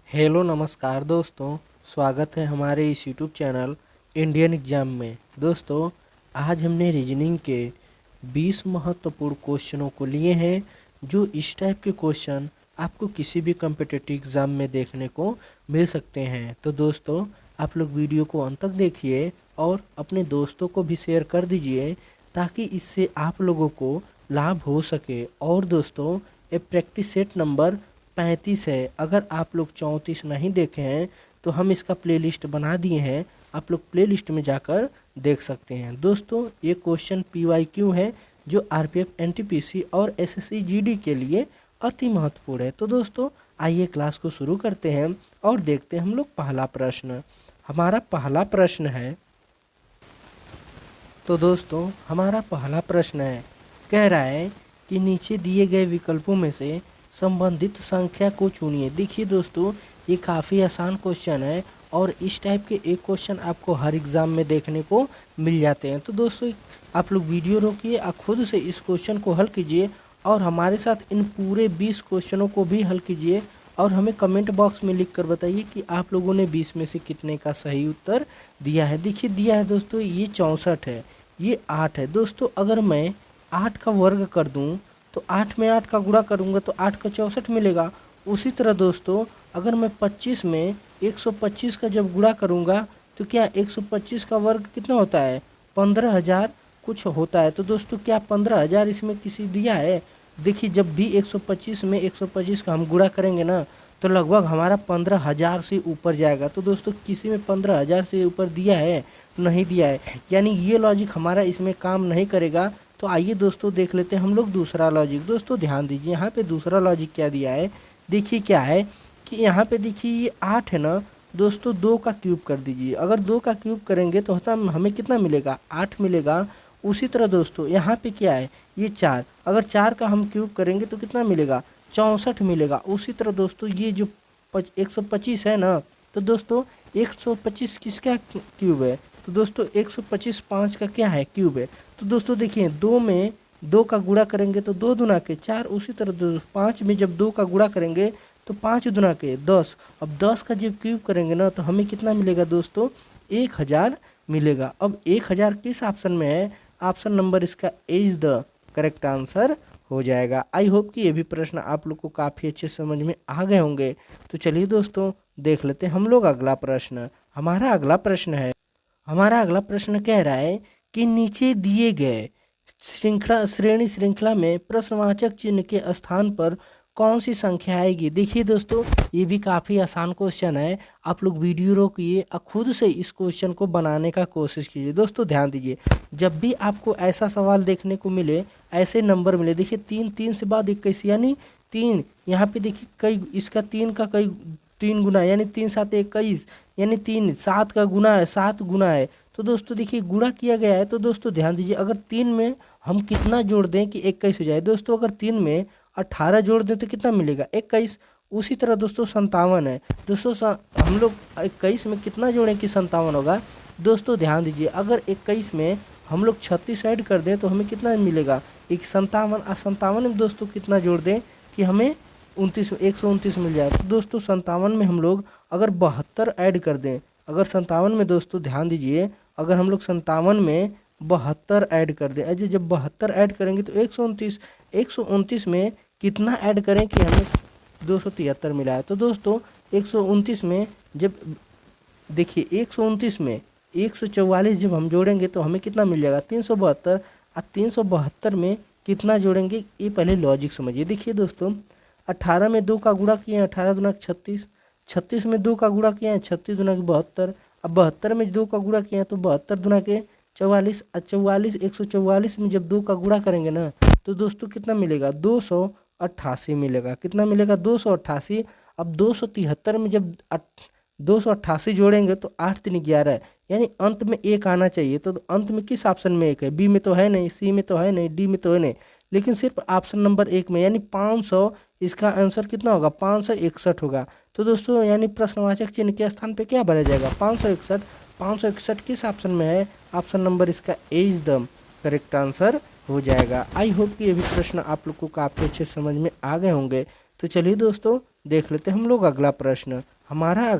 Hello नमस्कार दोस्तों, स्वागत है हमारे इस यूट्यूब चैनल इंडियन एग्जाम में। दोस्तों, आज हमने रीजनिंग के 20 महत्वपूर्ण क्वेश्चनों को लिए हैं, जो इस टाइप के क्वेश्चन आपको किसी भी कम्पिटिटिव एग्ज़ाम में देखने को मिल सकते हैं। तो दोस्तों, आप लोग वीडियो को अंत तक देखिए और अपने दोस्तों को भी शेयर कर दीजिए, ताकि इससे आप लोगों को लाभ हो सके। और दोस्तों, ये प्रैक्टिस सेट नंबर 35 है। अगर आप लोग 34 नहीं देखे हैं तो हम इसका प्लेलिस्ट बना दिए हैं, आप लोग प्लेलिस्ट में जाकर देख सकते हैं। दोस्तों, ये क्वेश्चन PYQ है, जो RPF NTPC और SSC GD के लिए अति महत्वपूर्ण है। तो दोस्तों, आइए क्लास को शुरू करते हैं और देखते हैं हम लोग पहला प्रश्न। हमारा पहला प्रश्न है, तो दोस्तों हमारा पहला प्रश्न है, कह रहा है कि नीचे दिए गए विकल्पों में से संबंधित संख्या को चुनिए। देखिए दोस्तों, ये काफ़ी आसान क्वेश्चन है और इस टाइप के एक क्वेश्चन आपको हर एग्ज़ाम में देखने को मिल जाते हैं। तो दोस्तों, आप लोग वीडियो रोकिए और खुद से इस क्वेश्चन को हल कीजिए और हमारे साथ इन पूरे 20 क्वेश्चनों को भी हल कीजिए और हमें कमेंट बॉक्स में लिख कर बताइए कि आप लोगों ने 20 में से कितने का सही उत्तर दिया है। देखिए दिया है दोस्तों, ये 64 है, ये 8 है। दोस्तों, अगर मैं 8 का वर्ग कर दूं तो 8 में 8 का गुणा करूंगा तो 8 का 64 मिलेगा। उसी तरह दोस्तों, अगर मैं 25 में 125 का जब गुणा करूंगा तो क्या 125 का वर्ग कितना होता है? 15,000 कुछ होता है। तो दोस्तों, क्या 15,000 इसमें किसी दिया है? देखिए, जब भी 125 में 125 का हम गुणा करेंगे ना, तो लगभग हमारा 15,000 से ऊपर जाएगा। तो दोस्तों, किसी में 15,000 से ऊपर दिया है? नहीं दिया है, यानी ये लॉजिक हमारा इसमें काम नहीं करेगा। तो आइए दोस्तों देख लेते हैं हम लोग दूसरा लॉजिक। दोस्तों ध्यान दीजिए, यहाँ पे दूसरा लॉजिक क्या दिया है। देखिए क्या है कि यहाँ पे देखिए ये 8 है ना दोस्तों, 2 का क्यूब कर दीजिए। अगर 2 का क्यूब करेंगे तो हमें कितना मिलेगा? 8 मिलेगा। उसी तरह दोस्तों, यहाँ पे क्या है, ये 4, अगर 4 का हम क्यूब करेंगे तो कितना मिलेगा? 64 मिलेगा। उसी तरह दोस्तों, ये जो 125 है ना, तो दोस्तों 125 किसका क्यूब है? तो दोस्तों 125 5 का क्या है? क्यूब है। तो दोस्तों देखिए, 2 में 2 का गुणा करेंगे तो 2 दूना के 4। उसी तरह 5 में जब 2 का गुणा करेंगे तो 5 दूना के 10। अब 10 का जब क्यूब करेंगे ना, तो हमें कितना मिलेगा दोस्तों? 1000 मिलेगा। अब 1000 किस ऑप्शन में है? ऑप्शन नंबर इसका इज द करेक्ट आंसर हो जाएगा। आई होप कि ये भी प्रश्न आप लोग को काफ़ी अच्छे समझ में आ गए होंगे। तो चलिए दोस्तों देख लेते हैं हम लोग अगला प्रश्न। हमारा अगला प्रश्न कह रहा है कि नीचे दिए गए श्रेणी श्रृंखला में प्रश्नवाचक चिन्ह के स्थान पर कौन सी संख्या आएगी। देखिए दोस्तों, ये भी काफ़ी आसान क्वेश्चन है। आप लोग वीडियो रोकिए और खुद से इस क्वेश्चन को बनाने का कोशिश कीजिए। दोस्तों ध्यान दीजिए, जब भी आपको ऐसा सवाल देखने को मिले, ऐसे नंबर मिले, देखिए 3 3 से बाद 21, यानी 3, यहाँ पे देखिए कई, इसका 3 का कई 3 गुना, यानी 3 7 21, यानी 3 7 का गुना है, 7 गुना है। तो दोस्तों देखिए गुणा किया गया है। तो दोस्तों ध्यान दीजिए, अगर 3 में हम कितना जोड़ दें कि 21 हो जाए। दोस्तों अगर 3 में 18 जोड़ दें तो कितना मिलेगा? 21। उसी तरह दोस्तों 57 है। दोस्तों हम लोग 21 में कितना जोड़ें कि 57 होगा? दोस्तों ध्यान दीजिए, अगर 21 में हम लोग 36 ऐड कर दें तो हमें कितना मिलेगा? 57। और 57 में दोस्तों कितना जोड़ दें कि हमें 129 मिल जाए। तो दोस्तों 57 में हम लोग अगर 72 ऐड कर दें, अगर 57 में दोस्तों ध्यान दीजिए, अगर हम लोग 57 में 72 ऐड कर दें, अजय जब 72 ऐड करेंगे तो 129, 129 में कितना ऐड करें कि हमें 273 मिला है। तो दोस्तों 129 में जब देखिए 129 में 144 जब हम जोड़ेंगे तो हमें कितना मिल जाएगा? 372। और 372 में कितना जोड़ेंगे, ये पहले लॉजिक समझिए। देखिए दोस्तों, 18 में 2 का गुणा किए हैं, 18 दूना 36, 36 में 2 का गुणा किए हैं, 36 दूना 72। अब 72 में 2 का गुणा किए हैं तो 72 दूना के 44, और 44 144 में जब 2 का गुणा करेंगे ना, तो दोस्तों कितना मिलेगा? 288 मिलेगा। कितना मिलेगा? 288। अब 273 में जब 288 जोड़ेंगे तो 8 3 11, यानी अंत में 1 आना चाहिए। तो अंत में किस ऑप्शन में 1 है? बी में तो है नहीं, सी में तो है नहीं, डी में तो है नहीं, लेकिन सिर्फ ऑप्शन नंबर 1 में, यानी 500। इसका आंसर कितना होगा? 561 होगा। तो दोस्तों यानी प्रश्नवाचक चिन्ह के स्थान पे क्या बना जाएगा? 561। 561 किस ऑप्शन में है? ऑप्शन नंबर इसका ए इज द करेक्ट आंसर हो जाएगा। आई होप कि ये भी प्रश्न आप लोग को काफ़ी अच्छे समझ में आ गए होंगे। तो चलिए दोस्तों देख लेते हैं हम लोग अगला प्रश्न। हमारा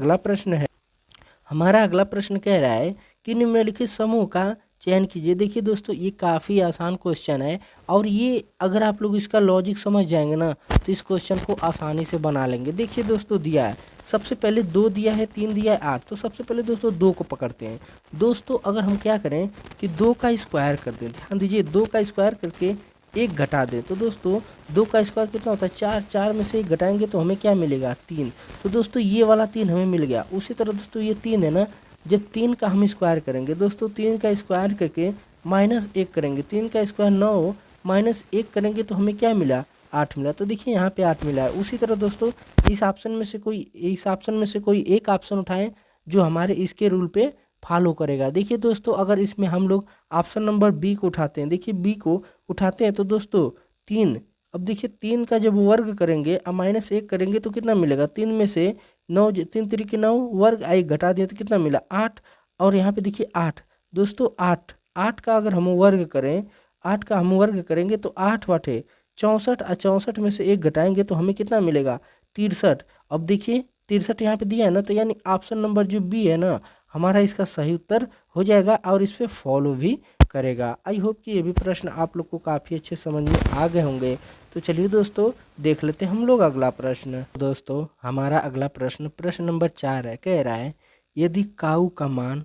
अगला प्रश्न कह रहा है कि निम्नलिखित समूह का चयन कीजिए। देखिए दोस्तों, ये काफ़ी आसान क्वेश्चन है और ये अगर आप लोग इसका लॉजिक समझ जाएंगे ना तो इस क्वेश्चन को आसानी से बना लेंगे। देखिए दोस्तों, दिया है सबसे पहले 2 दिया है, 3 दिया है, 8। तो सबसे पहले दोस्तों 2 को पकड़ते हैं। दोस्तों अगर हम क्या करें कि 2 का स्क्वायर कर दें, ध्यान दीजिए 2 का स्क्वायर करके 1 घटा दें, तो दोस्तों 2 का स्क्वायर कितना होता है 4। 4 में से 1 घटाएंगे तो हमें क्या मिलेगा 3। तो दोस्तों ये वाला 3 हमें मिल गया। उसी तरह दोस्तों ये 3 है ना, जब 3 का हम स्क्वायर करेंगे दोस्तों, 3 का स्क्वायर करके -1 करेंगे, 3 का स्क्वायर 9 -1 करेंगे तो हमें क्या मिला 8 मिला। तो देखिए यहाँ पे 8 मिला है। उसी तरह दोस्तों इस ऑप्शन में से कोई एक ऑप्शन उठाएं जो हमारे इसके रूल पे फॉलो करेगा। देखिए दोस्तों, अगर इसमें हम लोग ऑप्शन नंबर बी को उठाते हैं, देखिए बी को उठाते हैं तो दोस्तों 3, अब देखिए 3 का जब वर्ग करेंगे और -1 करेंगे तो कितना मिलेगा, 3 में से 9, 3 3 9 वर्ग 1 घटा दिया तो कितना मिला 8। और यहाँ पे देखिए 8 दोस्तों, 8 का अगर हम वर्ग करें, 8 का हम वर्ग करेंगे तो 8 वाटे 64 और 64 में से 1 घटाएंगे तो हमें कितना मिलेगा 63। अब देखिए 63 यहाँ पे दिया है ना, तो यानी ऑप्शन नंबर जो बी है ना हमारा इसका सही उत्तर हो जाएगा और इस पे फॉलो भी करेगा। आई होप कि ये भी प्रश्न आप लोग को काफ़ी अच्छे समझ में आ गए होंगे। तो चलिए दोस्तों देख लेते हैं हम लोग अगला प्रश्न। दोस्तों हमारा अगला प्रश्न नंबर 4 है। कह रहा है यदि काऊ का मान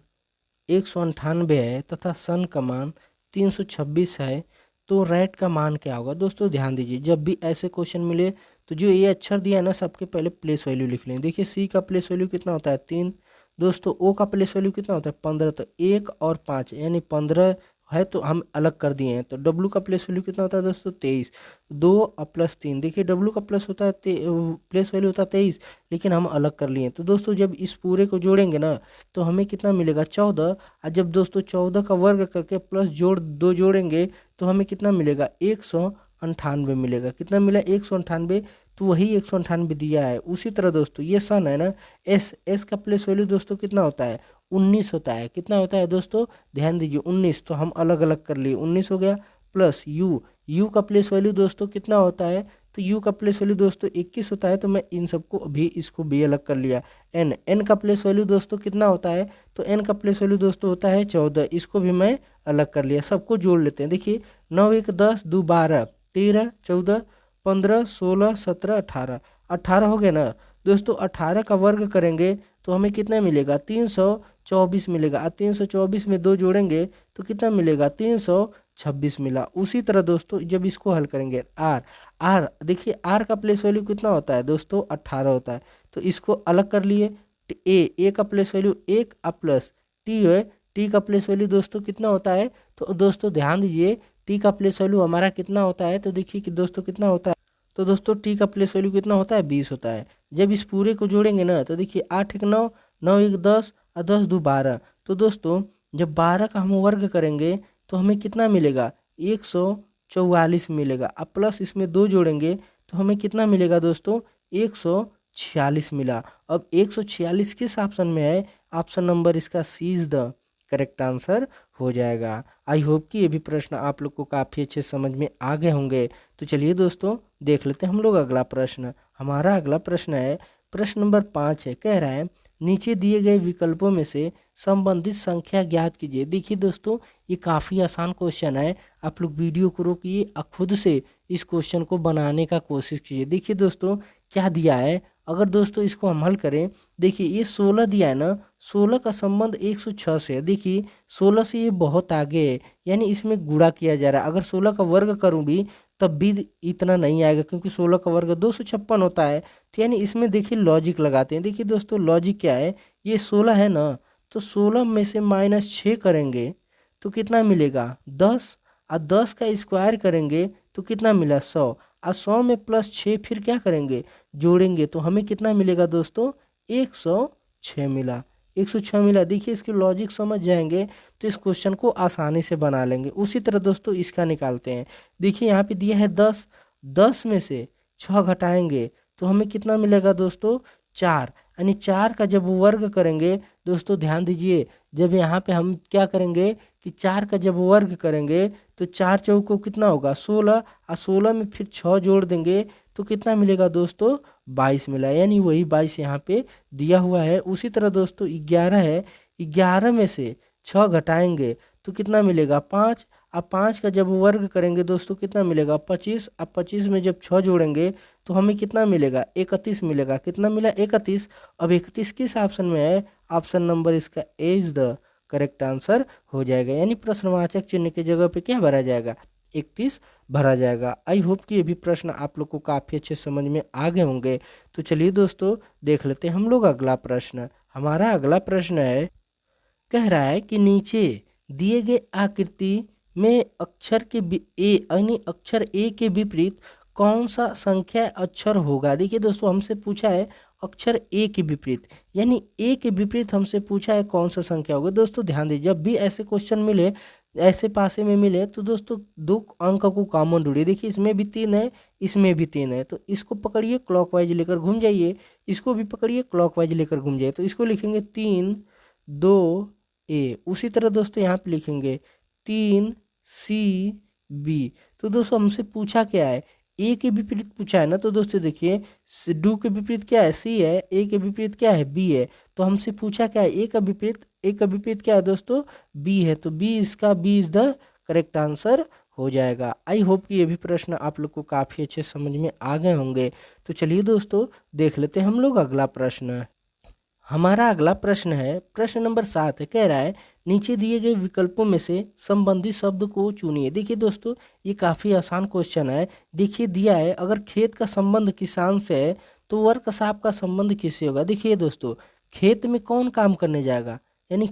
198 है तथा सन का मान 326 है तो रैट का मान क्या होगा। दोस्तों ध्यान दीजिए, जब भी ऐसे क्वेश्चन मिले तो जो ये अक्षर दिया है ना सबके पहले प्लेस वैल्यू लिख लें। देखिए सी का प्लेस वैल्यू कितना होता है 3, दोस्तों ओ का प्लेस वैल्यू कितना होता है 15, तो 1 और 5 यानी 15 है तो हम अलग कर दिए हैं। तो डब्लू का प्लेस वैल्यू कितना होता है दोस्तों 23, 2 और +3। देखिए डब्लू का प्लेस वैल्यू होता है 23, लेकिन हम अलग कर लिए। तो दोस्तों जब इस पूरे को जोड़ेंगे ना तो हमें कितना मिलेगा 14। और जब दोस्तों 14 का वर्ग करके प्लस जोड़ 2 जोड़ेंगे तो हमें कितना मिलेगा 198 मिलेगा। कितना मिला 198, तो वही 198 दिया है। उसी तरह दोस्तों ये सन है ना, एस का प्लेस वैल्यू दोस्तों कितना होता है 19 होता है। कितना होता है दोस्तों ध्यान दीजिए 19, तो हम अलग अलग कर लिए 19 हो गया। प्लस यू का प्लेस वैल्यू दोस्तों कितना होता है, तो यू का प्लेस वैल्यू दोस्तों 21 होता है, तो मैं इन सबको अभी इसको भी अलग कर लिया। एन का प्लेस वैल्यू दोस्तों कितना होता है, तो एन का प्लेस वैल्यू दोस्तों होता है 14, इसको भी मैं अलग कर लिया। सबको जोड़ लेते हैं। देखिए 9 1 10 2 12 13 14 15 16 17 18, 18 हो गया ना दोस्तों। 18 का वर्ग करेंगे तो हमें कितना मिलेगा 324 मिलेगा। 324 में 2 जोड़ेंगे तो कितना मिलेगा 326 मिला। उसी तरह दोस्तों जब इसको हल करेंगे आर देखिए आर का प्लेस वैल्यू कितना होता है दोस्तों 18 होता है, तो इसको अलग कर लिए। ए का प्लेस वैल्यू 1 और प्लस टी है, टी का प्लेस वैल्यू दोस्तों कितना होता है, तो दोस्तों ध्यान दीजिए टी का प्लेस वैल्यू हमारा कितना होता है, तो देखिए कि दोस्तों कितना होता है, तो दोस्तों टी का प्लेस वैल्यू कितना होता है 20 होता है। जब इस पूरे को जोड़ेंगे ना तो देखिए 8 1 9, 9 1 10 और 10 2 12, तो दोस्तों जब 12 का हम वर्ग करेंगे तो हमें कितना मिलेगा 144 मिलेगा। अब प्लस इसमें 2 जोड़ेंगे तो हमें कितना मिलेगा दोस्तों 146 मिला। अब 146 किस ऑप्शन में है, ऑप्शन नंबर इसका सी इज द करेक्ट आंसर हो जाएगा। आई होप कि ये भी प्रश्न आप लोग को काफ़ी अच्छे समझ में आ गए होंगे। तो चलिए दोस्तों देख लेते हैं हम लोग अगला प्रश्न। हमारा अगला प्रश्न है प्रश्न नंबर 5 है। कह रहा है नीचे दिए गए विकल्पों में से संबंधित संख्या ज्ञात कीजिए। देखिए दोस्तों ये काफ़ी आसान क्वेश्चन है, आप लोग वीडियो को रोकिए और खुद से इस क्वेश्चन को बनाने का कोशिश कीजिए। देखिए दोस्तों क्या दिया है, अगर दोस्तों इसको हम हल करें, देखिए ये 16 दिया है ना, 16 का संबंध 106 से है। देखिए 16 से ये बहुत आगे है, यानी इसमें गुणा किया जा रहा है। अगर 16 का वर्ग करूँ भी तब भी इतना नहीं आएगा, क्योंकि 16 का वर्ग 256 होता है। तो यानी इसमें देखिए लॉजिक लगाते हैं। देखिए दोस्तों लॉजिक क्या है, ये 16 है ना, तो 16 में से -6 करेंगे तो कितना मिलेगा 10, और 10 का स्क्वायर करेंगे तो कितना मिला 100, और 100 में +6 फिर क्या करेंगे जोड़ेंगे तो हमें कितना मिलेगा दोस्तों 106 मिला। 106 मिला। देखिए इसकी लॉजिक समझ जाएंगे तो इस क्वेश्चन को आसानी से बना लेंगे। उसी तरह दोस्तों इसका निकालते हैं। देखिए यहाँ पे दिया है 10, 10 में से 6 घटाएंगे तो हमें कितना मिलेगा दोस्तों 4, यानी 4 का जब वर्ग करेंगे दोस्तों ध्यान दीजिए, जब यहाँ पे हम क्या करेंगे कि 4 का जब वर्ग करेंगे तो 4 चौको कितना होगा 16, और 16 में फिर 6 जोड़ देंगे तो कितना मिलेगा दोस्तों, 22 मिला, यानी वही 22 यहाँ पे दिया हुआ है। उसी तरह दोस्तों 11 है, 11 में से 6 घटाएंगे तो कितना मिलेगा, 5। अब 5 का जब वर्ग करेंगे दोस्तों कितना मिलेगा, 25। अब 25 में जब 6 जोड़ेंगे तो हमें कितना मिलेगा, 31 मिलेगा। कितना मिला, 31। अब 31 किस ऑप्शन में है, ऑप्शन नंबर इसका ए इज द करेक्ट आंसर हो जाएगा, यानी प्रश्नवाचक चिन्ह की जगह पे क्या भरा जाएगा, 31 भरा जाएगा। आई होप कि ये भी प्रश्न आप लोग को काफ़ी अच्छे समझ में आ गए होंगे। तो चलिए दोस्तों देख लेते हैं हम लोग अगला प्रश्न। हमारा अगला प्रश्न है, कह रहा है कि नीचे दिए गए आकृति में अक्षर के ए यानी अक्षर ए के विपरीत कौन सा संख्या अक्षर होगा। देखिए दोस्तों हमसे पूछा है अक्षर ए के विपरीत, यानी ए के विपरीत हमसे पूछा है कौन सा संख्या होगा। दोस्तों ध्यान दीजिए, जब भी ऐसे क्वेश्चन मिले, ऐसे पासे में मिले तो दोस्तों 2 अंक को कॉमन ढूंढिए। देखिए इसमें भी 3 है, इसमें भी 3 है, तो इसको पकड़िए क्लॉकवाइज लेकर घूम जाइए, इसको भी पकड़िए क्लॉकवाइज लेकर घूम जाइए। तो इसको लिखेंगे 3 2 ए। उसी तरह दोस्तों यहाँ पे लिखेंगे 3 सी बी। तो दोस्तों हमसे पूछा क्या है, ए के विपरीत पूछा है ना। तो दोस्तों देखिए डू के विपरीत क्या है, सी है, ए के विपरीत क्या है, बी है। तो हमसे पूछा क्या है, ए का विपरीत क्या है दोस्तों, बी है। तो B is the correct answer हो जाएगा। आई होप कि ये भी प्रश्न आप लोग को काफ़ी अच्छे समझ में आ गए होंगे। तो चलिए दोस्तों देख लेते हैं हम लोग अगला प्रश्न। हमारा अगला प्रश्न है, प्रश्न नंबर 7 है, कह रहा है नीचे दिए गए विकल्पों में से संबंधित शब्द को चुनिए। देखिए दोस्तों ये काफ़ी आसान क्वेश्चन है। देखिए दिया है अगर खेत का संबंध किसान से है तो वर्कशॉप का संबंध किससे होगा। देखिए दोस्तों खेत में कौन काम करने जाएगा, यानी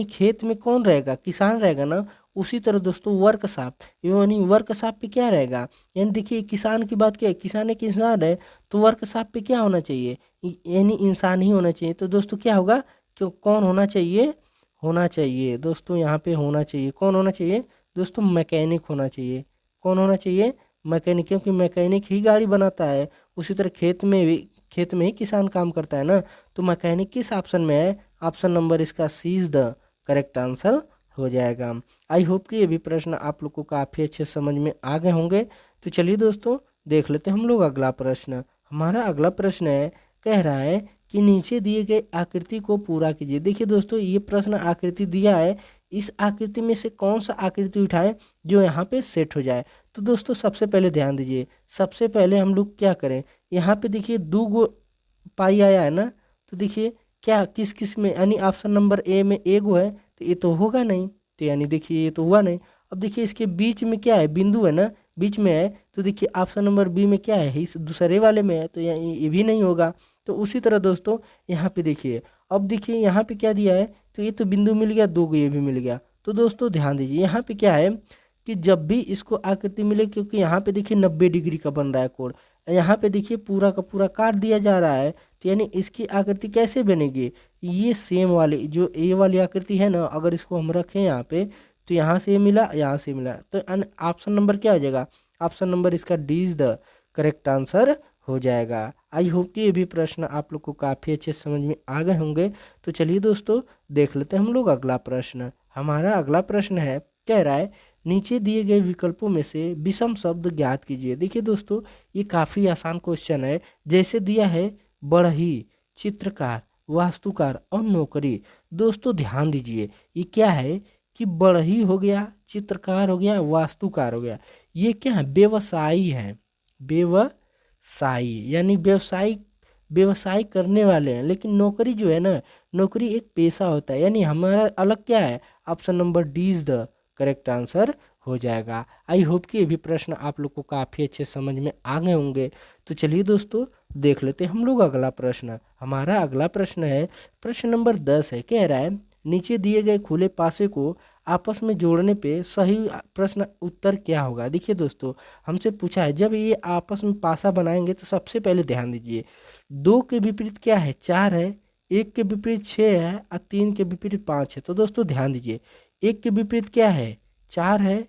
खेत में कौन रहेगा, किसान रहेगा ना। उसी तरह दोस्तों वर्कशॉप, यानी वर्कशॉप पे क्या रहेगा, यानी देखिए किसान की बात क्या है, किसान एक इंसान है, तो वर्कशॉप पे क्या होना चाहिए, यानी इंसान ही होना चाहिए। तो दोस्तों क्या होगा, क्यों कौन होना चाहिए दोस्तों, यहाँ पे होना चाहिए, कौन होना चाहिए दोस्तों, मैकेनिक होना चाहिए। कौन होना चाहिए, मैकेनिक, क्योंकि मैकेनिक ही गाड़ी बनाता है। उसी तरह खेत में ही किसान काम करता है ना। तो मैकेनिक किस ऑप्शन में है, ऑप्शन नंबर इसका सी इज द करेक्ट आंसर हो जाएगा। आई होप कि ये भी प्रश्न आप लोग को काफ़ी अच्छे समझ में आ गए होंगे। तो चलिए दोस्तों देख लेते हैं हम लोग अगला प्रश्न। हमारा अगला प्रश्न है, कह रहा है कि नीचे दिए गए आकृति को पूरा कीजिए। देखिए दोस्तों ये प्रश्न आकृति दिया है, इस आकृति में से कौन सा आकृति उठाएं जो यहाँ पे सेट हो जाए। तो दोस्तों सबसे पहले ध्यान दीजिए, सबसे पहले हम लोग क्या करें, यहाँ पे देखिए 2 गो पाई आया है ना। तो देखिए क्या किस किस में, यानी ऑप्शन नंबर ए में एगो है, तो ये तो होगा नहीं, तो यानी देखिए ये तो हुआ नहीं। अब देखिए इसके बीच में क्या है, बिंदु है ना, बीच में है, तो देखिए ऑप्शन नंबर बी में क्या है, इस दूसरे वाले में है, तो ये भी नहीं होगा। तो उसी तरह दोस्तों यहाँ पे देखिए, अब देखिए यहाँ पे क्या दिया है, तो ये तो बिंदु मिल गया, 2 ये भी मिल गया। तो दोस्तों ध्यान दीजिए यहाँ पे क्या है कि जब भी इसको आकृति मिले, क्योंकि यहाँ पे देखिए 90 डिग्री का बन रहा है कोण, यहाँ पे देखिए पूरा का पूरा काट दिया जा रहा है, तो यानी इसकी आकृति कैसे बनेगी, ये सेम वाली जो ए वाली आकृति है ना, अगर इसको हम रखें यहाँ पे, तो यहाँ से मिला, यहाँ से मिला, तो ऑप्शन नंबर क्या हो जाएगा, ऑप्शन नंबर इसका D is the correct answer हो जाएगा। आई होप कि ये भी प्रश्न आप लोग को काफ़ी अच्छे समझ में आ गए होंगे। तो चलिए दोस्तों देख लेते हैं हम लोग अगला प्रश्न। हमारा अगला प्रश्न है, कह रहा है नीचे दिए गए विकल्पों में से विषम शब्द ज्ञात कीजिए। देखिए दोस्तों ये काफ़ी आसान क्वेश्चन है। जैसे दिया है बढ़ई, चित्रकार, वास्तुकार और नौकरी। दोस्तों ध्यान दीजिए ये क्या है कि बढ़ई हो गया, चित्रकार हो गया, वास्तुकार हो गया, ये क्या है, व्यवसायी है, व्यवसायी यानी व्यवसाय करने वाले हैं। लेकिन नौकरी जो है ना, नौकरी एक पेशा होता है, यानी हमारा अलग क्या है, option number D is the correct answer हो जाएगा। आई होप कि ये भी प्रश्न आप लोग को काफ़ी अच्छे समझ में आ गए होंगे। तो चलिए दोस्तों देख लेते हैं हम लोग अगला प्रश्न। हमारा अगला प्रश्न है, प्रश्न नंबर 10 है, कह रहा है नीचे दिए गए खुले पासे को आपस में जोड़ने पे सही प्रश्न उत्तर क्या होगा। देखिए दोस्तों हमसे पूछा है जब ये आपस में पासा बनाएंगे तो सबसे पहले ध्यान दीजिए 2 के विपरीत क्या है, 4 है, 1 के विपरीत 6 है और 3 के विपरीत 5 है। तो दोस्तों ध्यान दीजिए 1 के विपरीत क्या है, 4 है,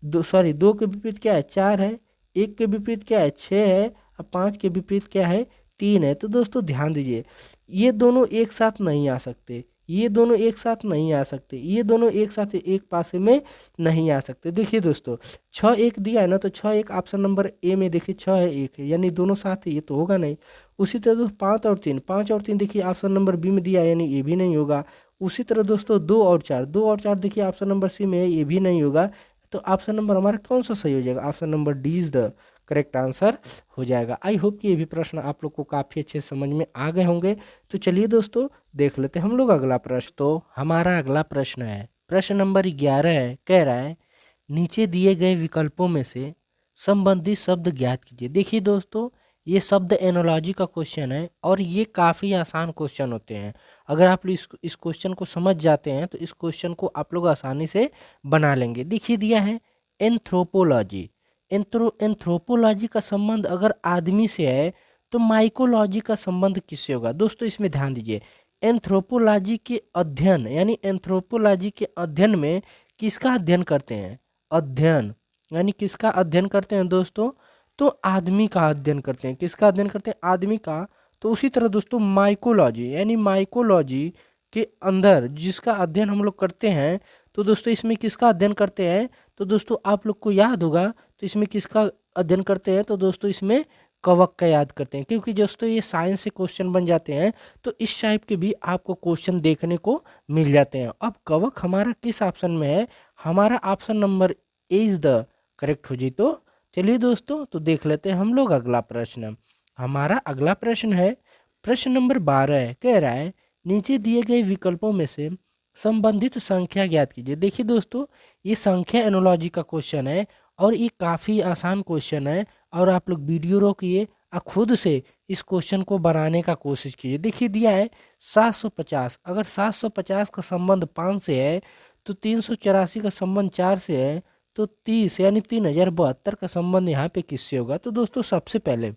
2 के विपरीत क्या है, 4 है, 1 के विपरीत क्या है, 6 है और 5 के विपरीत क्या है, 3 है। तो दोस्तों ध्यान दीजिए ये दोनों एक साथ नहीं आ सकते, ये दोनों एक साथ नहीं आ सकते, ये दोनों एक साथ एक पासे में नहीं आ सकते। देखिए दोस्तों 6 1 दिया है ना, तो 6 1 ऑप्शन नंबर ए में देखिए 6 है 1 है, यानी दोनों साथ है, ये तो होगा नहीं। उसी तरह दोस्तों 5 और 3 देखिए ऑप्शन नंबर बी में दिया है, यानी ये भी नहीं होगा। उसी तरह दोस्तों 2 और 4 देखिए ऑप्शन नंबर सी में है, ये भी नहीं होगा। तो ऑप्शन नंबर हमारा कौन सा सही हो जाएगा? Option number D is the correct answer हो जाएगा। आई होप कि ये भी प्रश्न आप लोग को काफ़ी अच्छे समझ में आ गए होंगे। तो चलिए दोस्तों देख लेते हैं हम लोग अगला प्रश्न। तो हमारा अगला प्रश्न है, प्रश्न नंबर 11 है, कह रहा है नीचे दिए गए विकल्पों में से संबंधित शब्द ज्ञात कीजिए। देखिए दोस्तों ये शब्द एनोलॉजी का क्वेश्चन है और ये काफ़ी आसान क्वेश्चन होते हैं। अगर आप लोग इस क्वेश्चन को समझ जाते हैं तो इस क्वेश्चन को आप लोग आसानी से बना लेंगे। देखिए दिया है एंथ्रोपोलॉजी। एंथ्रोपोलॉजी का संबंध अगर आदमी से है तो माइकोलॉजी का संबंध किससे होगा? दोस्तों इसमें ध्यान दीजिए, एंथ्रोपोलॉजी के अध्ययन यानी एंथ्रोपोलॉजी के अध्ययन में किसका अध्ययन करते हैं? अध्ययन यानी किसका अध्ययन करते हैं दोस्तों? तो आदमी का अध्ययन करते हैं। किसका अध्ययन करते हैं? आदमी का। तो उसी तरह दोस्तों माइकोलॉजी यानी माइकोलॉजी के अंदर जिसका अध्ययन हम लोग करते हैं, तो दोस्तों इसमें किसका अध्ययन करते हैं? तो दोस्तों आप लोग को याद होगा, तो इसमें किसका अध्ययन करते हैं? तो दोस्तों इसमें कवक का याद करते हैं, क्योंकि दोस्तों ये साइंस से क्वेश्चन बन जाते हैं तो इस टाइप के भी आपको क्वेश्चन देखने को मिल जाते हैं। अब कवक हमारा किस ऑप्शन में है? हमारा option number A is the correct हो जी। तो चलिए दोस्तों तो देख लेते हैं हम लोग अगला प्रश्न। हमारा अगला प्रश्न है प्रश्न नंबर 12 है, कह रहा है नीचे दिए गए विकल्पों में से संबंधित संख्या ज्ञात कीजिए। देखिए दोस्तों ये संख्या एनोलॉजी का क्वेश्चन है और ये काफ़ी आसान क्वेश्चन है और आप लोग वीडियो रोकिए और खुद से इस क्वेश्चन को बनाने का कोशिश कीजिए। देखिए दिया है 750, अगर 750 का संबंध 5 से है तो 384 का संबंध 4 से है, तो 30 यानी 3072 का संबंध यहाँ पे किससे होगा? तो दोस्तों सबसे पहले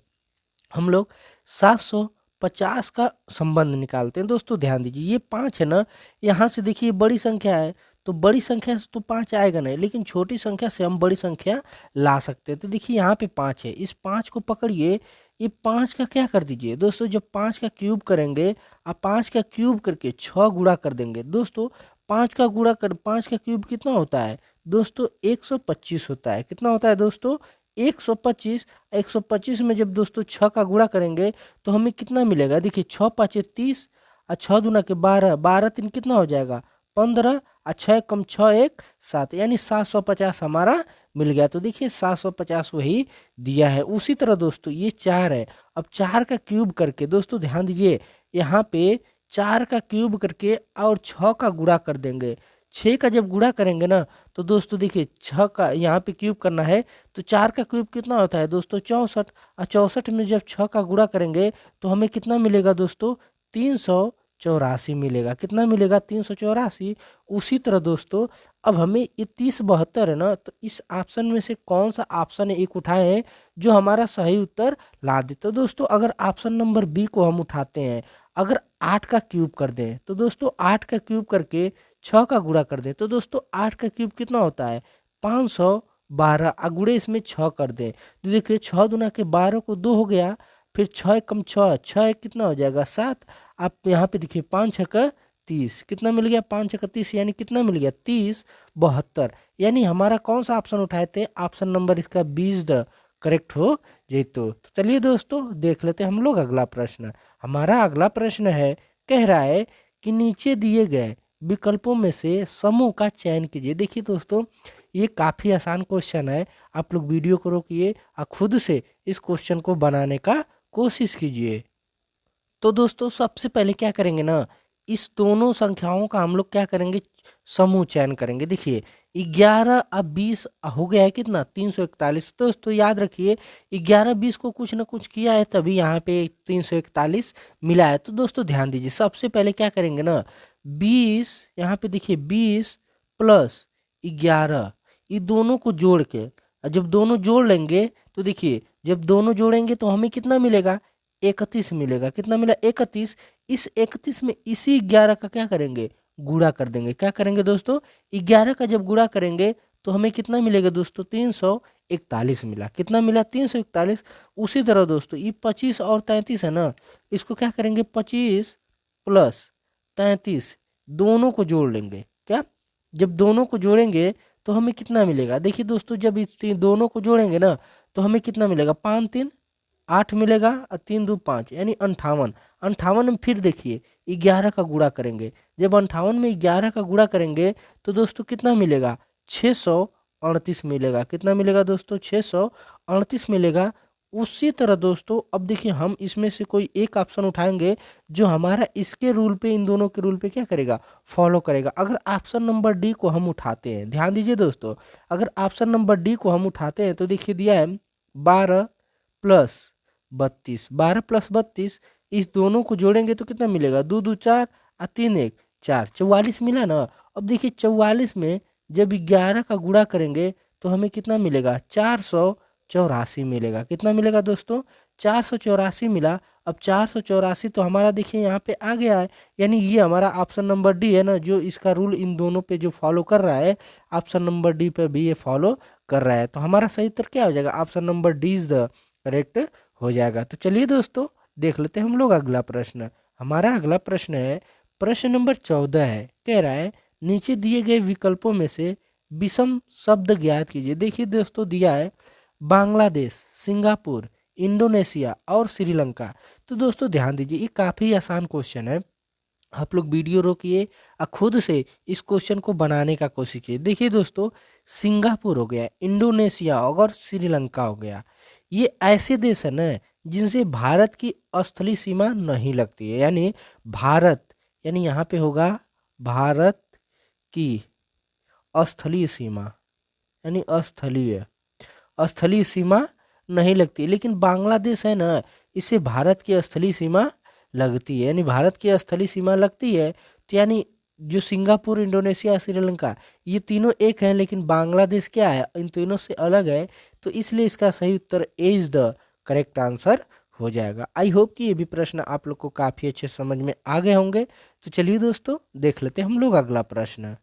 हम लोग 750 का संबंध निकालते हैं। दोस्तों ध्यान दीजिए ये 5 है ना, यहाँ से देखिए बड़ी संख्या है तो बड़ी संख्या से तो 5 आएगा नहीं, लेकिन छोटी संख्या से हम बड़ी संख्या ला सकते हैं। तो देखिए यहाँ पे 5 है, इस 5 को पकड़िए, ये 5 का क्या कर दीजिए दोस्तों, जब 5 का क्यूब करेंगे आप 5 का क्यूब करके 6 गुणा कर देंगे। दोस्तों 5 का गुणा कर 5 का क्यूब कितना होता है दोस्तों? 125 होता है। कितना होता है दोस्तों? 125। 125 में जब दोस्तों 6 का गुणा करेंगे तो हमें कितना मिलेगा? देखिए 6 5 30 और 6 दूना के 12, 12 3 कितना हो जाएगा? 15 और 6 कम 6 1 7, यानी 750 हमारा मिल गया। तो देखिए 750 वही दिया है। उसी तरह दोस्तों ये 4 है, अब 4 का क्यूब करके दोस्तों ध्यान दीजिए यहाँ पे 4 का क्यूब करके और 6 का गुणा कर देंगे। 6 का जब गुणा करेंगे ना तो दोस्तों देखिए 6 का यहाँ पे क्यूब करना है तो 4 का क्यूब कितना होता है दोस्तों? 64, और 64 में जब 6 का गुणा करेंगे तो हमें कितना मिलेगा दोस्तों? 384 मिलेगा। कितना मिलेगा? 384। उसी तरह दोस्तों अब हमें ये 3072 है ना, तो इस ऑप्शन में से कौन सा ऑप्शन एक उठाए हैं जो हमारा सही उत्तर ला दे? तो दोस्तों अगर ऑप्शन नंबर बी को हम उठाते हैं, अगर 8 का क्यूब कर दें तो दोस्तों 8 का क्यूब करके 6 का गुणा कर दें तो दोस्तों 8 का क्यूब कितना होता है? 512। अगुड़े इसमें 6 कर दें तो देखिए 6 दूना के 12 को 2 हो गया, फिर 6 कम 6, 6 कितना हो जाएगा? 7। आप यहाँ पे देखिए 5 6 का 30, कितना मिल गया? 5 6 का 30, यानी कितना मिल गया? 3072। यानी हमारा कौन सा ऑप्शन उठाए थे? ऑप्शन नंबर इसका 20 द करेक्ट हो ये। तो चलिए दोस्तों देख लेते हैं हम लोग अगला प्रश्न। हमारा अगला प्रश्न है, कह रहा है कि नीचे दिए गए विकल्पों में से समूह का चयन कीजिए। देखिए दोस्तों ये काफ़ी आसान क्वेश्चन है, आप लोग वीडियो को रोकिए और खुद से इस क्वेश्चन को बनाने का कोशिश कीजिए। तो दोस्तों सबसे पहले क्या करेंगे ना, इस दोनों संख्याओं का हम लोग क्या करेंगे? समूह चयन करेंगे। देखिए 11 अब 20 हो गया है कितना? 341। दोस्तों याद रखिए 11 20 को कुछ ना कुछ किया है तभी यहाँ पे 341 मिला है। तो दोस्तों ध्यान दीजिए सबसे पहले क्या करेंगे ना, 20 यहाँ पे देखिए 20 प्लस 11 ये दोनों को जोड़ के, और जब दोनों जोड़ लेंगे तो देखिए जब दोनों जोड़ेंगे तो हमें कितना मिलेगा? 31 मिलेगा। कितना मिला? 31। इस 31 में इसी 11 का क्या करेंगे? गुणा कर देंगे। क्या करेंगे दोस्तों? 11 का जब गुणा करेंगे तो हमें कितना मिलेगा दोस्तों? 341 मिला। कितना मिला? 341। उसी तरह दोस्तों ये 25 और 33 है ना, इसको क्या करेंगे? 25 प्लस 33 दोनों को जोड़ लेंगे। क्या, जब दोनों को जोड़ेंगे तो हमें कितना मिलेगा? देखिए दोस्तों, जब दोनों को जोड़ेंगे ना तो हमें कितना मिलेगा? 5 3 8 मिलेगा और 3 2 5 यानी 58। 58 में फिर देखिए 11 का गुणा करेंगे। जब 58 में 11 का गुणा करेंगे तो दोस्तों कितना मिलेगा? 638 मिलेगा। कितना मिलेगा दोस्तों? 638 मिलेगा। उसी तरह दोस्तों अब देखिए हम इसमें से कोई एक ऑप्शन उठाएंगे जो हमारा इसके रूल पे, इन दोनों के रूल पे क्या करेगा? फॉलो करेगा। अगर ऑप्शन नंबर डी को हम उठाते हैं, ध्यान दीजिए दोस्तों, अगर ऑप्शन नंबर डी को हम उठाते हैं तो देखिए दिया है 12 + 32। 12 + 32 इस दोनों को जोड़ेंगे तो कितना मिलेगा? 2 2 4 और 3 1 4, 44 मिला ना। अब देखिए 44 में जब 11 का गुणा करेंगे तो हमें कितना मिलेगा? 484 मिलेगा। कितना मिलेगा दोस्तों? 484 मिला। अब 484 तो हमारा देखिए यहाँ पे आ गया है, यानी ये हमारा ऑप्शन नंबर डी है ना, जो इसका रूल इन दोनों पे जो फॉलो कर रहा है, ऑप्शन नंबर डी पे भी ये फॉलो कर रहा है। तो हमारा सही उत्तर क्या हो जाएगा? Option number D is the correct हो जाएगा। तो चलिए दोस्तों देख लेते हैं हम लोग अगला प्रश्न। हमारा अगला प्रश्न है प्रश्न नंबर 14 है। कह रहा है नीचे दिए गए विकल्पों में से विषम शब्द ज्ञात कीजिए। देखिए दोस्तों दिया है बांग्लादेश, सिंगापुर, इंडोनेशिया और श्रीलंका। तो दोस्तों ध्यान दीजिए, ये काफ़ी आसान क्वेश्चन है। आप लोग वीडियो रोकिए और खुद से इस क्वेश्चन को बनाने का कोशिश कीजिए। देखिए दोस्तों, सिंगापुर हो गया, इंडोनेशिया और श्रीलंका हो गया, ये ऐसे देश है ना जिनसे भारत की स्थलीय सीमा नहीं लगती है। यानी भारत, यानी यहाँ पे होगा भारत की स्थलीय सीमा, यानी स्थलीय स्थलीय सीमा नहीं लगती। लेकिन बांग्लादेश है ना, इससे भारत की स्थलीय सीमा लगती है। यानी भारत की स्थलीय सीमा लगती है तो यानी जो सिंगापुर, इंडोनेशिया, श्रीलंका, ये तीनों एक हैं, लेकिन बांग्लादेश क्या है? इन तीनों से अलग है। तो इसलिए इसका सही उत्तर ए इज द करेक्ट आंसर हो जाएगा। आई होप कि ये भी प्रश्न आप लोग को काफ़ी अच्छे समझ में आ गए होंगे। तो चलिए दोस्तों देख लेते हैं हम लोग अगला प्रश्न।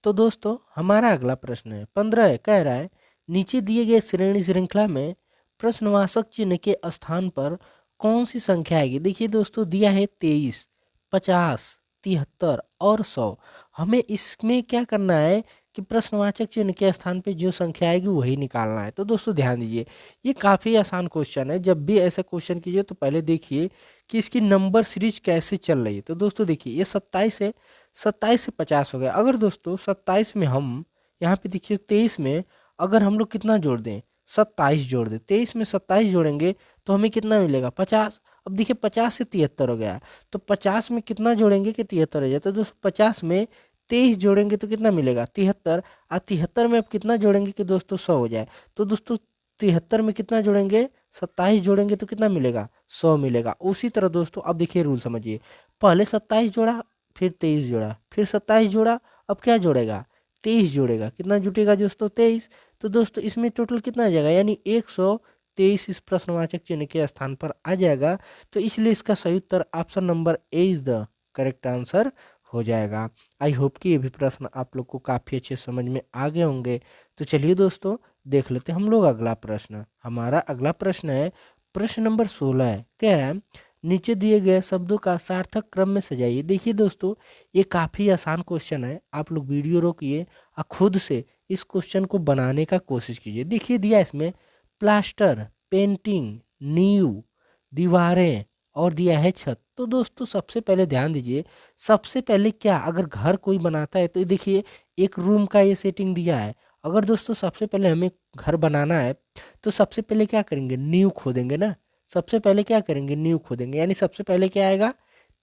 तो दोस्तों हमारा अगला प्रश्न है 15 है। कह रहा है नीचे दिए गए श्रेणी श्रृंखला में प्रश्नवाचक चिन्ह के स्थान पर कौन सी संख्या आएगी? देखिए दोस्तों दिया है 23, 50, 73 और 100। हमें इसमें क्या करना है कि प्रश्नवाचक चिन्ह के स्थान पे जो संख्या आएगी वही निकालना है। तो दोस्तों ध्यान दीजिए, ये काफ़ी आसान क्वेश्चन है। जब भी ऐसा क्वेश्चन कीजिए तो पहले देखिए कि इसकी नंबर सीरीज कैसे चल रही है। तो दोस्तों देखिए ये 27 है, 27 से 50 हो गया। अगर दोस्तों 27 में हम यहाँ पे देखिए 23 में अगर हम लोग कितना जोड़ दें? 27 जोड़ दें। 23 में 27 जोड़ेंगे तो हमें कितना मिलेगा? 50। अब देखिए 50 से 73 हो गया, तो 50 में कितना जोड़ेंगे कि 73 हो जाए? तो दोस्तों 50 में 23 जोड़ेंगे तो कितना मिलेगा? 73। और 73 में अब कितना जोड़ेंगे कि दोस्तों 100 हो जाए? तो दोस्तों 73 में कितना जोड़ेंगे? 27 जोड़ेंगे तो कितना मिलेगा? 100 मिलेगा। उसी तरह दोस्तों अब देखिए रूल समझिए, पहले 27 जोड़ा, फिर 23 जोड़ा, फिर 27 जोड़ा, अब क्या जोड़ेगा? 23 जोड़ेगा। कितना जुटेगा दोस्तों? 23। तो दोस्तों इसमें टोटल कितना आ जाएगा? यानी 123 इस प्रश्नवाचक चिन्ह के स्थान पर आ जाएगा। तो इसलिए इसका सही उत्तर option number A is the correct answer हो जाएगा। आई होप कि ये भी प्रश्न आप लोग को काफ़ी अच्छे समझ में आ गए होंगे। तो चलिए दोस्तों देख लेते हैं हम लोग अगला प्रश्न। हमारा अगला प्रश्न है प्रश्न नंबर 16 है। क्या है नीचे दिए गए शब्दों का सार्थक क्रम में सजाइए। देखिए दोस्तों ये काफ़ी आसान क्वेश्चन है। आप लोग वीडियो रोकिए और खुद से इस क्वेश्चन को बनाने का कोशिश कीजिए। देखिए दिया इसमें प्लास्टर, पेंटिंग, नींव, दीवारें और दिया है छत। तो दोस्तों सबसे पहले ध्यान दीजिए, सबसे पहले क्या अगर घर कोई बनाता है तो देखिए एक रूम का ये सेटिंग दिया है। अगर दोस्तों सबसे पहले हमें घर बनाना है तो सबसे पहले क्या करेंगे? नींव खोदेंगे ना। सबसे पहले क्या करेंगे? नींव खोदेंगे। यानी सबसे पहले क्या आएगा?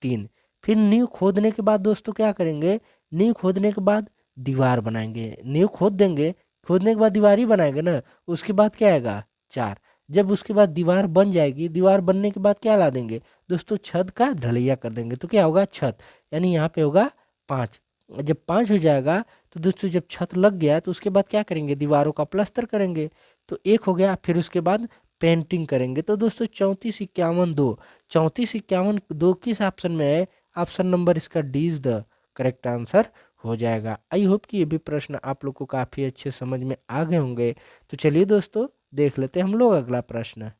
3। फिर नींव खोदने के बाद दोस्तों क्या करेंगे? नींव खोदने के बाद दीवार बनाएंगे। नींव खोद देंगे, खोदने के बाद दीवार ही बनाएंगे ना। उसके बाद क्या आएगा? 4। जब उसके बाद दीवार बन जाएगी, दीवार बनने के बाद क्या ला देंगे दोस्तों? छत का ढलैया कर देंगे। तो क्या होगा? छत। यानी यहाँ पे होगा 5। जब 5 हो जाएगा तो दोस्तों जब छत लग गया तो उसके बाद क्या करेंगे? दीवारों का प्लास्टर करेंगे। तो एक हो गया। फिर उसके बाद पेंटिंग करेंगे। तो दोस्तों 34 51 2, 34 51 2 किस ऑप्शन में है? ऑप्शन नंबर इसका D is the correct answer हो जाएगा। आई होप कि ये भी प्रश्न आप लोग को काफ़ी अच्छे समझ में आ गए होंगे। तो चलिए दोस्तों देख लेते हैं हम लोग अगला प्रश्न।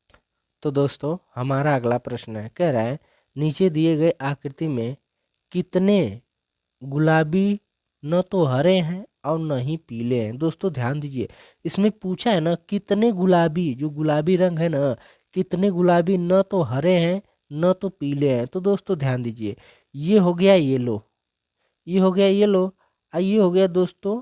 तो दोस्तों हमारा अगला प्रश्न है। कह रहा है नीचे दिए गए आकृति में कितने गुलाबी न तो हरे हैं और न ही पीले हैं। दोस्तों ध्यान दीजिए, इसमें पूछा है ना कितने गुलाबी, जो गुलाबी रंग है ना, कितने गुलाबी न तो हरे हैं न तो पीले हैं। तो दोस्तों ध्यान दीजिए, ये हो गया येलो, ये हो गया येलो, और ये हो गया दोस्तों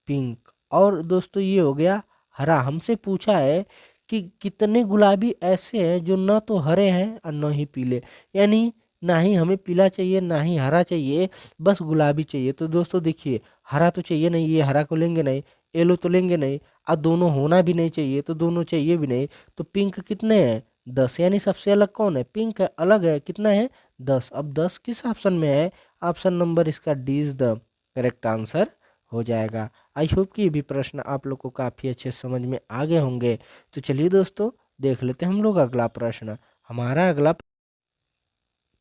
पिंक, और दोस्तों ये हो गया हरा। हमसे पूछा है कि कितने गुलाबी ऐसे हैं जो न तो हरे हैं और न ही पीले, यानी ना ही हमें पीला चाहिए ना ही हरा चाहिए, बस गुलाबी चाहिए। तो दोस्तों देखिए, हरा तो चाहिए नहीं, ये हरा को लेंगे नहीं, येलो तो लेंगे नहीं, और दोनों होना भी नहीं चाहिए तो दोनों चाहिए भी नहीं। तो पिंक कितने हैं? 10, यानी सबसे अलग कौन है? पिंक है, अलग है, कितना है? 10। अब 10 किस ऑप्शन में है? ऑप्शन नंबर इसका D is the correct answer हो जाएगा। आई होप कि ये भी प्रश्न आप लोग को काफ़ी अच्छे समझ में आ गए होंगे। तो चलिए दोस्तों, देख लेते हैं हम लोग अगला प्रश्न। हमारा अगला,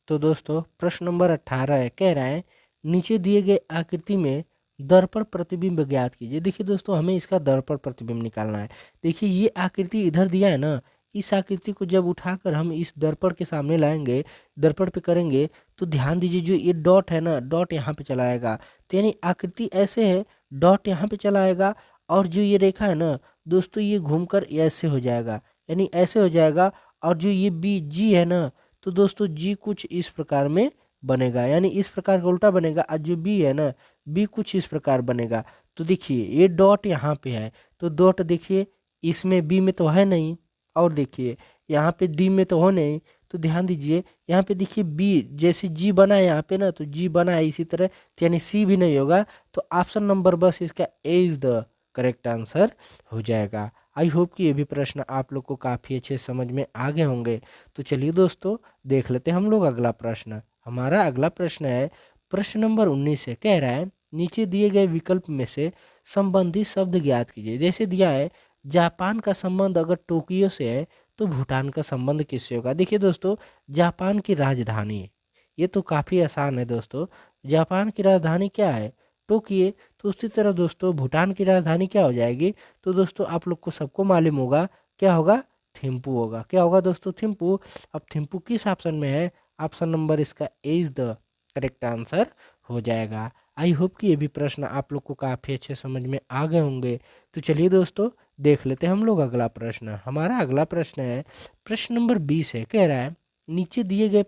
तो दोस्तों प्रश्न नंबर 18 है, कह रहा है नीचे दिए गए आकृति में दर्पण प्रतिबिंब ज्ञात कीजिए। देखिए दोस्तों, हमें इसका दर्पण प्रतिबिंब निकालना है। देखिए ये आकृति इधर दिया है ना, इस आकृति को जब उठाकर हम इस दर्पण के सामने लाएंगे, दर्पण पे करेंगे, तो ध्यान दीजिए जो ये डॉट है ना, डॉट यहाँ पे चला आएगा। तो यानी आकृति ऐसे है, डॉट यहाँ पे चला आएगा, और जो ये रेखा है ना दोस्तों, ये घूमकर ऐसे हो जाएगा, यानी ऐसे हो जाएगा। और जो ये बी जी है ना, तो दोस्तों जी कुछ इस प्रकार में बनेगा, यानी इस प्रकार का उल्टा बनेगा। और जो बी है ना, बी कुछ इस प्रकार बनेगा। तो देखिए ये डॉट यहाँ पे है, तो डॉट देखिए इसमें बी में तो है नहीं, और देखिए यहाँ पे डी में तो हो नहीं। तो ध्यान दीजिए, यहाँ पे देखिए बी जैसे जी बना है यहाँ पे ना, तो जी बना है इसी तरह, तो यानी सी भी नहीं होगा। तो ऑप्शन नंबर बस इसका ए इज द करेक्ट आंसर हो जाएगा। आई होप कि ये भी प्रश्न आप लोग को काफ़ी अच्छे समझ में आ गए होंगे। तो चलिए दोस्तों, देख लेते हैं हम लोग अगला प्रश्न। हमारा अगला प्रश्न है प्रश्न नंबर 19 है, कह रहा है नीचे दिए गए विकल्प में से संबंधित शब्द ज्ञात कीजिए। जैसे दिया है जापान का संबंध अगर टोक्यो से है तो भूटान का संबंध किससे होगा। देखिए दोस्तों, जापान की राजधानी, ये तो काफ़ी आसान है दोस्तों। जापान की राजधानी क्या है? टोक्यो। तो उसी तरह दोस्तों भूटान की राजधानी क्या हो जाएगी? तो दोस्तों आप लोग को सबको मालूम होगा, क्या होगा? थिम्पू होगा। क्या होगा दोस्तों? थिम्पू। अब थिम्पू किस ऑप्शन में है? ऑप्शन नंबर इसका ए इज द करेक्ट आंसर हो जाएगा। आई होप कि ये भी प्रश्न आप लोग को काफ़ी अच्छे समझ में आ गए होंगे। तो चलिए दोस्तों, देख लेते हैं हम लोग अगला प्रश्न। हमारा अगला प्रश्न है प्रश्न नंबर 20 है, कह रहा है नीचे दिए गए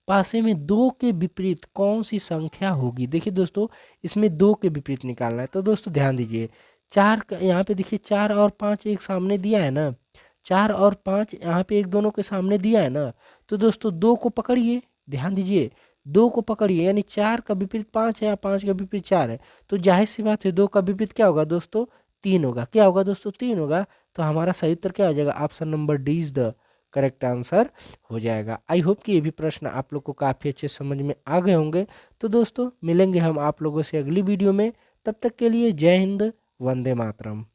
पासे में दो के विपरीत कौन सी संख्या होगी। देखिए दोस्तों, इसमें दो के विपरीत निकालना है। तो दोस्तों ध्यान दीजिए, चार यहाँ पे देखिए 4 और 5 एक सामने दिया है ना, 4 और 5 यहाँ पे एक दोनों के सामने दिया है ना। तो दोस्तों दो को पकड़िए, ध्यान दीजिए, दो को पकड़िए, यानी 4 का विपरीत 5 है या 5 का विपरीत 4 है। तो जाहिर सी बात है, दो का विपरीत क्या होगा दोस्तों? 3 होगा। क्या होगा दोस्तों? 3 होगा। तो हमारा सही उत्तर क्या हो जाएगा? Option number D is the correct answer हो जाएगा। आई होप कि ये भी प्रश्न आप लोग को काफ़ी अच्छे समझ में आ गए होंगे। तो दोस्तों मिलेंगे हम आप लोगों से अगली वीडियो में, तब तक के लिए जय हिंद, वंदे मातरम।